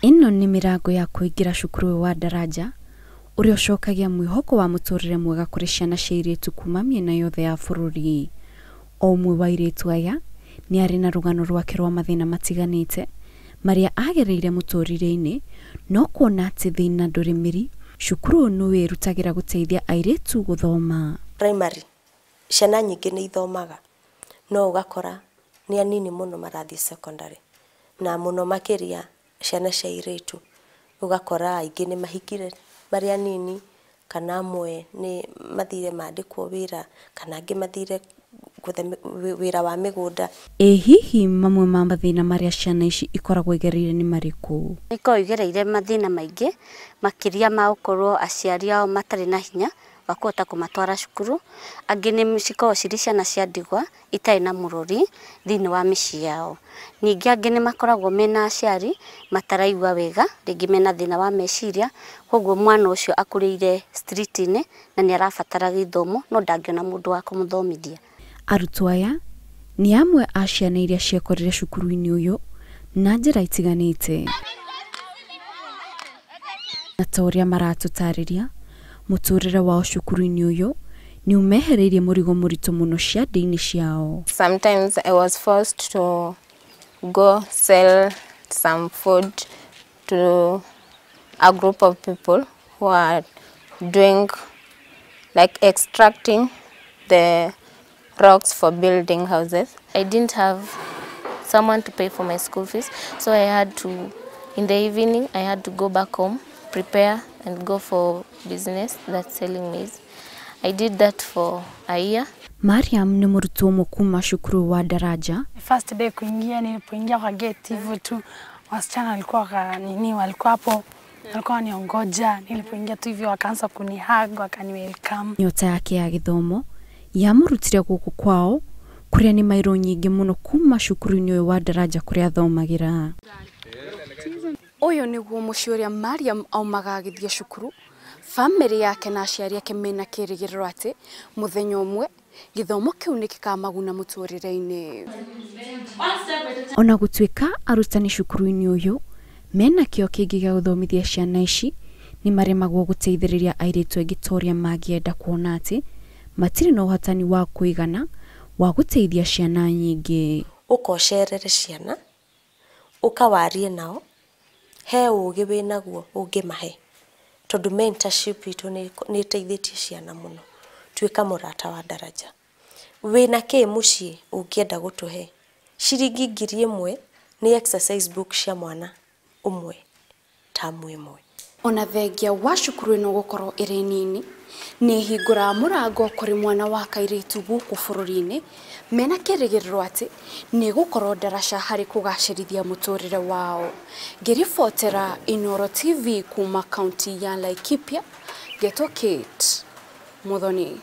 Ino ni mirango ya kuingira cukuru wa daraja uria ucokagia mwihoko wa muturire mwega kuri ciana cia airitu kuma miena yothe ya bururi. O umwe wa airitu aya ni ari na rugano rwake rwa mathina matiganite maria agereire muturire-ini, no kuona ati thina ndurimiri cukuru no wirutagira guteithia airitu guthoma. Primary ciana nyingi ni ithomaga, no ugakora ni anini muno marathi secondary, na muno makiria ciana cia airitu ugakora aingi ni mahikire bari anini, kana amwe ni mathire mandikwo wira, kana angi mathire wira wa migunda. Hihi mamwe ma mathina maria ciana ici ikoragwo igereire ni mariku? Iko igereire mathina maingi makiria ma ukorwo aciari ao matari na hinya wakota kumatwara cukuru. Angi ni cikoragwo ciri ciana cia ndigwa itai na murori thini wa micii yao. Ningi angi ni makoragwo mena aciari mataraigua wega, ringi mena thina wa meciria, koguo mwana ucio akuriire street-ini na ni arabatara githomo no ndangiona mundu wa kumuthomithia. Arutwo aya ni amwe a ciana iria ciekorire cukuru-ini uyu na njira itiganite. Na ta uria maratutariria muturire wao cukuru-ini uyu ni umehereirie murigo muritu muno ciande-ini ciao. Sometimes I was forced to go sell some food to a group of people who are doing like extracting the rocks for building houses. I didn't have someone to pay for my school fees, so I had to, in the evening, I had to go back home, prepare and go for business, that's selling maize. I did that for a year. Mariam ni murutu mkuma cukuru wa daraja. First day kuingia, nilipoingia kwa gate hivyo tu wasichana walikuwa walikuwa hapo, walikuwa waniongoja. Nilipoingia tu hivyo wakaanza kunihug, wakani welcome. Nyota yake ya githomo yamurutire guku kwao kuria ni mairo nyingi muno kuma cukuru-ini uyu wa daraja kuria athomagira. Uyu niguo mucii uria Mariam aumaga agithie cukuru. Family yake na aciari ake mena kirigiriro ati muthenya umwe githomo kiu ni kikamaguna muturire-ini. Ona gutuika arutani cukuru-ini uyu mena kio kingi gia guthomithia ciana ici ni maremagwo guteithiriria airitu aingi toria magienda kuona ati matiri na uhatani wa kuigana wa guteithia ciana nyingi. Ukocerere ciana ukawarie nao, he ugi winaguo ungimahe, tondu mentorship itu ni iteithitie ciana muno. Tuika murata wa daraja, wina ki mucii ungienda gutuhe ciringi 1,000 ni exercise book cia mwana umwe tamu imwe. Ona thengia wa cukuru ino gukorwo iri nini ni hingura murango kuri mwana wa kairitu guku bururi-ini mena kirigiriro ati ni gukorwo daraca hari kugacirithia muturire wao. Ngiribotera Inooro TV kuma kaunti ya Laikipia, Geto Kate Muthoni.